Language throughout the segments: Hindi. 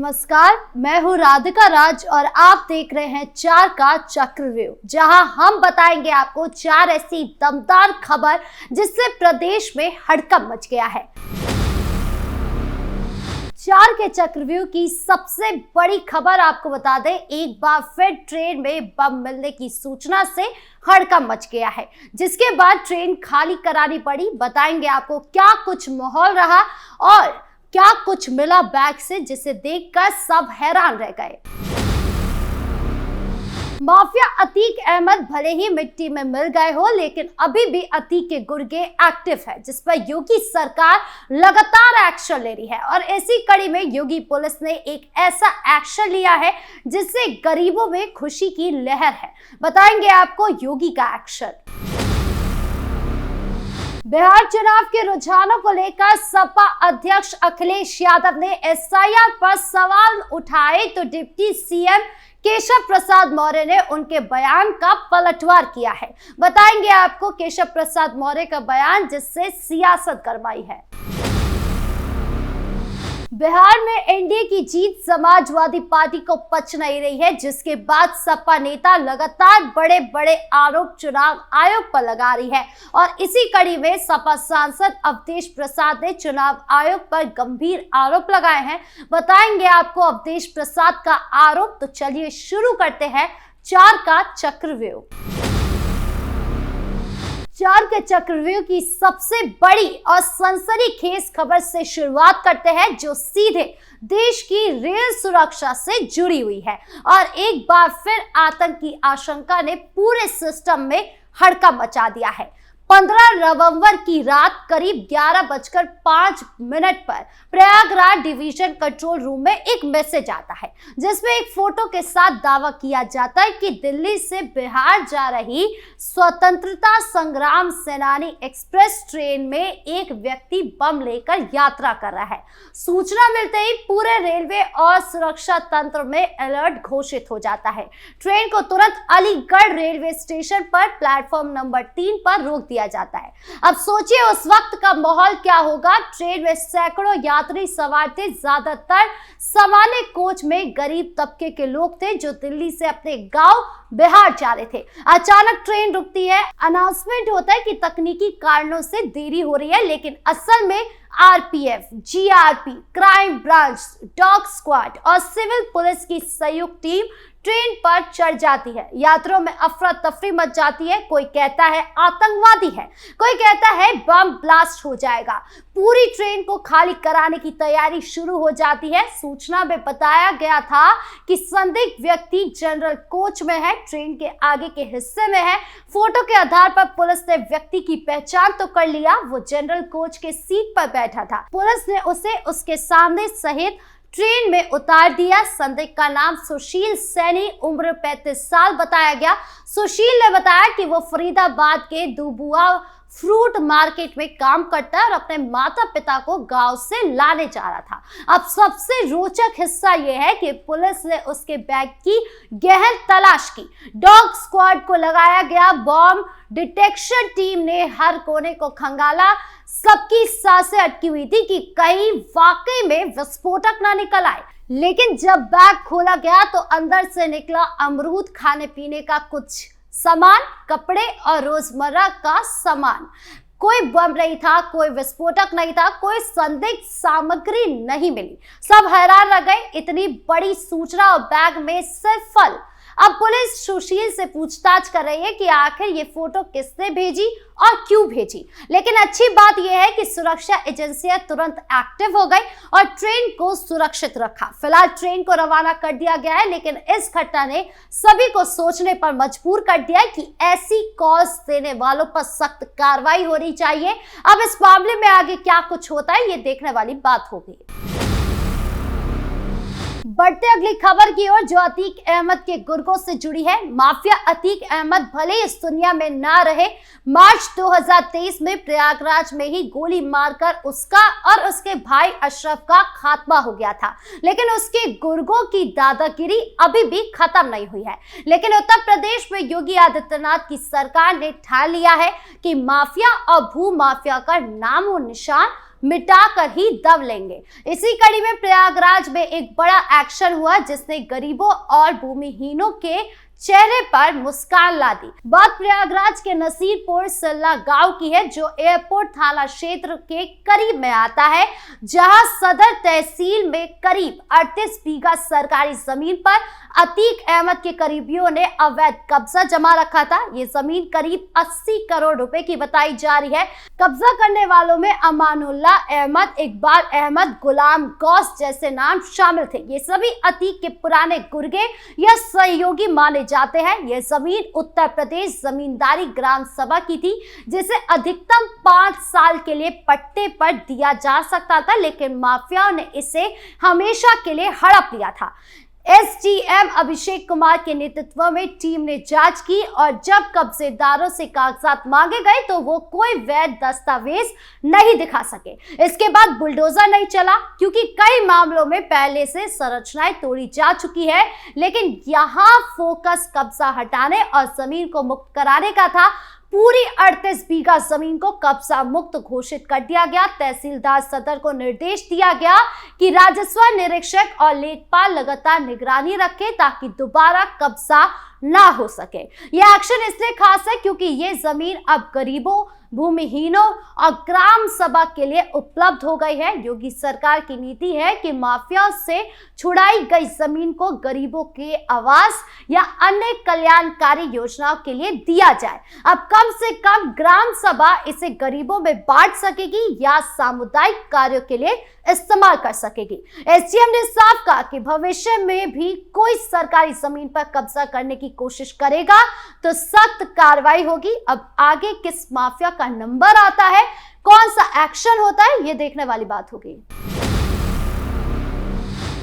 नमस्कार, मैं हूँ राधिका राज और आप देख रहे हैं 4 का चक्रव्यूह, जहां हम बताएंगे आपको 4 ऐसी दमदार खबर जिससे प्रदेश में हड़कंप मच गया है। 4 के चक्रव्यूह की सबसे बड़ी खबर आपको बता दें, एक बार फिर ट्रेन में बम मिलने की सूचना से हड़कंप मच गया है, जिसके बाद ट्रेन खाली करानी पड़ी। बताएंगे आपको क्या कुछ माहौल रहा और क्या कुछ मिला बैग से, जिसे देखकर सब हैरान रह गए। माफिया अतीक अहमद भले ही मिट्टी में मिल गए हो, लेकिन अभी भी अतीक के गुर्गे एक्टिव है, जिस पर योगी सरकार लगातार एक्शन ले रही है। और इसी कड़ी में योगी पुलिस ने एक ऐसा एक्शन लिया है जिससे गरीबों में खुशी की लहर है। बताएंगे आपको योगी का एक्शन। बिहार चुनाव के रुझानों को लेकर सपा अध्यक्ष अखिलेश यादव ने एसआईआर पर सवाल उठाए तो डिप्टी सीएम केशव प्रसाद मौर्य ने उनके बयान का पलटवार किया है। बताएंगे आपको केशव प्रसाद मौर्य का बयान जिससे सियासत गरमाई है। बिहार में एनडीए की जीत समाजवादी पार्टी को पच नहीं रही है, जिसके बाद सपा नेता लगातार बड़े बड़े आरोप चुनाव आयोग पर लगा रही है। और इसी कड़ी में सपा सांसद अवधेश प्रसाद ने चुनाव आयोग पर गंभीर आरोप लगाए हैं। बताएंगे आपको अवधेश प्रसाद का आरोप। तो चलिए शुरू करते हैं 4 का चक्रव्यूह। 4 के चक्रव्यूह की सबसे बड़ी और सनसनीखेज खबर से शुरुआत करते हैं, जो सीधे देश की रेल सुरक्षा से जुड़ी हुई है। और एक बार फिर आतंक की आशंका ने पूरे सिस्टम में हड़कंप मचा दिया है। 15 नवंबर की रात करीब 11:05 पर प्रयागराज डिवीजन कंट्रोल रूम में एक मैसेज आता है, जिसमें एक फोटो के साथ दावा किया जाता है कि दिल्ली से बिहार जा रही स्वतंत्रता संग्राम सेनानी एक्सप्रेस ट्रेन में एक व्यक्ति बम लेकर यात्रा कर रहा है। सूचना मिलते ही पूरे रेलवे और सुरक्षा तंत्र में अलर्ट घोषित हो जाता है। ट्रेन को तुरंत अलीगढ़ रेलवे स्टेशन पर प्लेटफॉर्म नंबर 3 पर रोक दिया जाता है। अब सोचिए उस वक्त का माहौल क्या होगा। ट्रेन में सैकड़ों यात्री सवार थे, ज्यादातर सामान्य कोच में गरीब तबके के लोग थे जो दिल्ली से अपने गांव बिहार जा रहे थे। अचानक ट्रेन रुकती है। अनाउंसमेंट होता है कि तकनीकी कारणों से देरी हो रही है, लेकिन असल में RPF, GRP, crime branch, dog squad और सिविल पुलिस की संयुक्त टीम ट्रेन पर चढ़ जाती है। यात्रियों में अफरा तफरी मच जाती है। कोई कहता है आतंकवादी है, कोई कहता है बम ब्लास्ट हो जाएगा। पूरी ट्रेन को खाली कराने की तैयारी शुरू हो जाती है। सूचना में बताया गया था कि संदिग्ध व्यक्ति जनरल कोच में है, ट्रेन के आगे के हिस्से में है। फोटो के आधार पर पुलिस ने व्यक्ति की पहचान तो कर लिया, वो जनरल कोच के सीट पर बैठा था। पुलिस ने उसे उसके सामने सहित ट्रेन में उतार दिया। संदिग्ध का नाम सुशील सैनी, उम्र 35 साल बताया गया। सुशील ने बताया कि वो फरीदाबाद के दुबुआ फ्रूट मार्केट में काम करता है और अपने माता पिता को गांव से लाने जा रहा था। अब सबसे रोचक हिस्सा यह है कि पुलिस ने उसके बैग की गहन तलाश की। डॉग स्क्वाड को लगाया गया बॉम्ब डिटेक्शन टीम ने हर कोने को खंगाला। सबकी सांसें अटकी हुई थी कि कहीं वाकई में विस्फोटक ना निकल आए। लेकिन जब बैग खोला गया तो अंदर से निकला अमरूद, खाने पीने का कुछ सामान, कपड़े और रोजमर्रा का सामान। कोई बम नहीं था, कोई विस्फोटक नहीं था, कोई संदिग्ध सामग्री नहीं मिली। सब हैरान रह गए, इतनी बड़ी सूचना और बैग में सिर्फ फल। अब पुलिस सुशील से पूछताछ कर रही है कि आखिर ये फोटो किसने भेजी और क्यों भेजी। लेकिन अच्छी बात यह है कि सुरक्षा एजेंसियां तुरंत एक्टिव हो गई और ट्रेन को सुरक्षित रखा। फिलहाल ट्रेन को रवाना कर दिया गया है, लेकिन इस घटना ने सभी को सोचने पर मजबूर कर दिया है कि ऐसी कॉल्स देने वालों पर सख्त कार्रवाई होनी चाहिए। अब इस मामले में आगे क्या कुछ होता है, ये देखने वाली बात होगी। बढ़ते अगली खबर की ओर, जो अतीक अहमद के गुर्गों से जुड़ी है। माफिया अतीक अहमद भले इस दुनिया में ना रहे, मार्च 2023 में प्रयागराज में ही गोली मारकर उसका और उसके भाई अशरफ का खात्मा हो गया था, लेकिन उसके गुर्गों की दादागिरी अभी भी खत्म नहीं हुई है। लेकिन उत्तर प्रदेश में योगी आदित्यनाथ की सरकार ने ठान लिया है कि माफिया और भू माफिया का नामो निशान मिटाकर ही दम लेंगे। इसी कड़ी में प्रयागराज में एक बड़ा एक्शन हुआ जिसने गरीबों और भूमिहीनों के चेहरे पर मुस्कान ला दी। बात प्रयागराज के नसीरपुर सिल्ला गांव की है, जो एयरपोर्ट थाना क्षेत्र के करीब में आता है, जहां सदर तहसील में करीब 38 बीघा सरकारी जमीन पर अतीक अहमद के करीबियों ने अवैध कब्जा जमा रखा था। ये जमीन करीब 80 करोड़ रुपए की बताई जा रही है। कब्जा करने वालों में अमानुल्ला अहमद, इकबाल अहमद, गुलाम गौस जैसे नाम शामिल थे। ये सभी अतीक के पुराने गुर्गे या सहयोगी माने जाते हैं। यह जमीन उत्तर प्रदेश जमींदारी ग्राम सभा की थी, जिसे अधिकतम 5 साल के लिए पट्टे पर दिया जा सकता था, लेकिन माफियाओं ने इसे हमेशा के लिए हड़प लिया था। एसडीएम अभिषेक कुमार के नेतृत्व में टीम ने जांच की और जब कब्जेदारों से कागजात मांगे गए तो वो कोई वैध दस्तावेज नहीं दिखा सके। इसके बाद बुलडोजर नहीं चला, क्योंकि कई मामलों में पहले से संरचनाएं तोड़ी जा चुकी है, लेकिन यहाँ फोकस कब्जा हटाने और जमीन को मुक्त कराने का था। पूरी 38 बीघा जमीन को कब्जा मुक्त घोषित कर दिया गया। तहसीलदार सदर को निर्देश दिया गया कि राजस्व निरीक्षक और लेखपाल लगातार निगरानी रखें ताकि दोबारा कब्जा ना हो सके। यह एक्शन इसलिए खास है क्योंकि ये जमीन अब गरीबों, भूमिहीनों और ग्राम सभा के लिए उपलब्ध हो गई है। योगी सरकार की नीति है कि माफिया से छुड़ाई गई जमीन को गरीबों के आवास या अन्य कल्याणकारी योजनाओं के लिए दिया जाए। अब कम से कम ग्राम सभा इसे गरीबों में बांट सकेगी या सामुदायिक कार्यों के लिए इस्तेमाल कर सकेगी। एसडीएम ने साफ कहा कि भविष्य में भी कोई सरकारी जमीन पर कब्जा करने की कोशिश करेगा तो सख्त कार्रवाई होगी। अब आगे किस माफिया का नंबर आता है, कौन सा एक्शन होता है, ये देखने वाली बात होगी।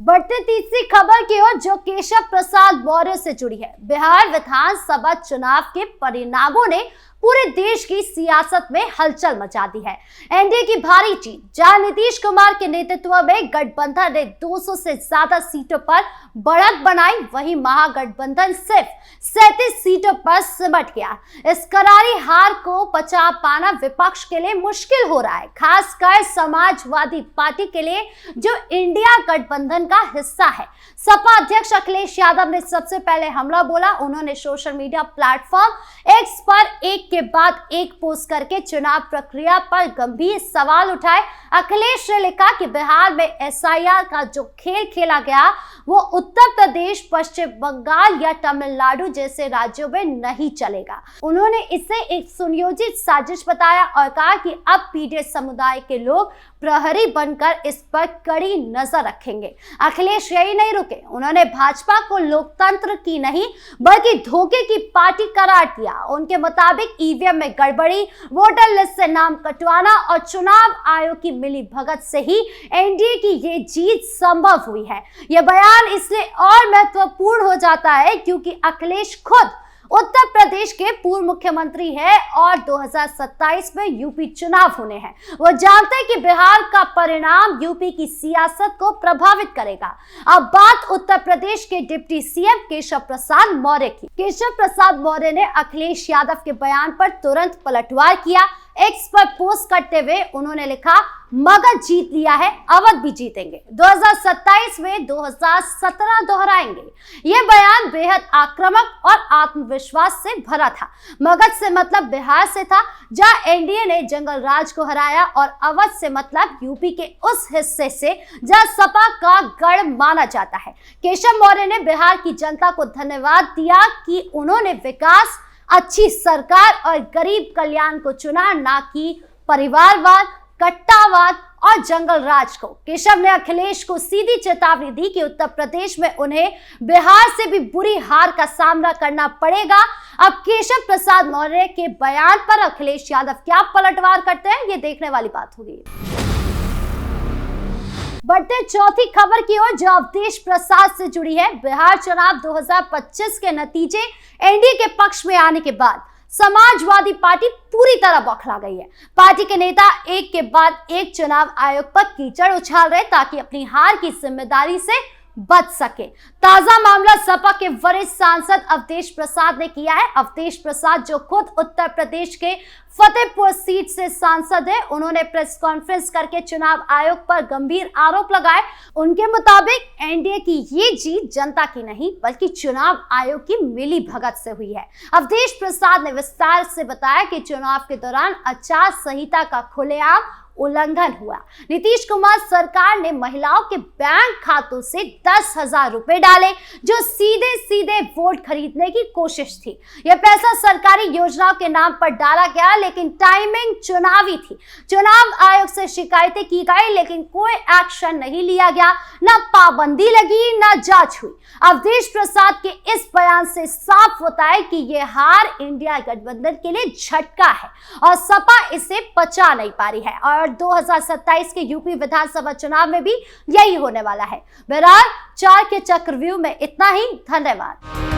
बढ़ते तीसरी खबर की ओर, जो केशव प्रसाद मौर्य से जुड़ी है। बिहार विधानसभा चुनाव के परिणामों ने पूरे देश की सियासत में हलचल मचा दी है। एनडीए की भारी जीत, जहां नीतीश कुमार के नेतृत्व में गठबंधन ने 200 से ज्यादा सीटों पर बढ़त बनाई, वहीं महागठबंधन सिर्फ 37 सीटों पर सिमट गया। इस करारी हार को पचा पाना विपक्ष के लिए मुश्किल हो रहा है, खासकर समाजवादी पार्टी के लिए जो इंडिया गठबंधन का हिस्सा है। सपा अध्यक्ष अखिलेश यादव ने सबसे पहले हमला बोला। उन्होंने सोशल मीडिया प्लेटफॉर्म एक्स पर एक के बाद एक पोस्ट करके चुनाव प्रक्रिया पर गंभीर सवाल उठाए। अखिलेश ने लिखा कि बिहार में एसआईआर का जो खेल खेला गया वो उत्तर प्रदेश, पश्चिम बंगाल या तमिलनाडु जैसे राज्यों में नहीं चलेगा। उन्होंने इसे एक सुनियोजित साजिश बताया और कहा कि अब पीड़ित समुदाय के लोग प्रहरी बनकर इस पर कड़ी नजर रखेंगे। अखिलेश यही नहीं रुके, उन्होंने भाजपा को लोकतंत्र की नहीं बल्कि धोखे की पार्टी करार दिया। उनके मुताबिक ईवीएम में गड़बड़ी, वोटर लिस्ट से नाम कटवाना और चुनाव आयोग की मिली भगत से ही एनडीए की ये जीत संभव हुई है। यह बयान इसलिए और महत्वपूर्ण हो जाता है क्योंकि अखिलेश खुद उत्तर प्रदेश के पूर्व मुख्यमंत्री है और 2027 में यूपी चुनाव होने हैं। वो जानते हैं कि बिहार का परिणाम यूपी की सियासत को प्रभावित करेगा। अब बात उत्तर प्रदेश के डिप्टी सीएम केशव प्रसाद मौर्य की। केशव प्रसाद मौर्य ने अखिलेश यादव के बयान पर तुरंत पलटवार किया। एक्स पर पोस्ट करते हुए उन्होंने लिखा, मगध जीत लिया है, अवध भी जीतेंगे, 2027 में 2017 दोहराएंगे। यह बयान बेहद आक्रामक और आत्मविश्वास से भरा था। मगध से मतलब बिहार से था, जहां एनडीए ने जंगल राज को हराया, और अवध से मतलब यूपी के उस हिस्से से जहां सपा का गढ़ माना जाता है। केशव मौर्य ने बिहार की जनता को धन्यवाद दिया कि उन्होंने विकास, अच्छी सरकार और गरीब कल्याण को चुना, ना कि परिवारवाद, कट्टावाद और जंगल राज को। केशव ने अखिलेश को सीधी चेतावनी दी कि उत्तर प्रदेश में उन्हें बिहार से भी बुरी हार का सामना करना पड़ेगा। अब केशव प्रसाद मौर्य के बयान पर अखिलेश यादव क्या पलटवार करते हैं, ये देखने वाली बात होगी। बढ़ते चौथी खबर की ओर, जो अवधेश प्रसाद से जुड़ी है। बिहार चुनाव 2025 के नतीजे एनडीए के पक्ष में आने के बाद समाजवादी पार्टी पूरी तरह बौखला गई है। पार्टी के नेता एक के बाद एक चुनाव आयोग पर कीचड़ उछाल रहे ताकि अपनी हार की जिम्मेदारी से बच सके। ताजा मामला सपा के वरिष्ठ सांसद अवधेश प्रसाद ने किया है। अवधेश प्रसाद, जो खुद उत्तर प्रदेश के फतेहपुर सीट से सांसद है। उन्होंने प्रेस कॉन्फ्रेंस करके चुनाव आयोग पर गंभीर आरोप लगाए। उनके मुताबिक एनडीए की ये जीत जनता की नहीं बल्कि चुनाव आयोग की मिली भगत से हुई है। अवधेश प्रसाद ने विस्तार से बताया कि चुनाव के दौरान आचार संहिता का खुलेआम उल्लंघन हुआ। नीतीश कुमार सरकार ने महिलाओं के बैंक खातों से 10,000 रुपए डाले जो सीधे सीधे वोट खरीदने की कोशिश थी। यह पैसा सरकारी योजनाओं के नाम पर डाला गया, लेकिन टाइमिंग चुनावी थी। चुनाव आयोग से शिकायतें की गई लेकिन कोई एक्शन नहीं लिया गया, न पाबंदी लगी न जांच हुई। अवधेश प्रसाद के इस बयान से साफ होता है कि यह हार इंडिया गठबंधन के लिए झटका है और सपा इसे पचा नहीं पा रही है और 2027 के यूपी विधानसभा चुनाव में भी यही होने वाला है। बहरहाल 4 के चक्रव्यूह में इतना ही। धन्यवाद।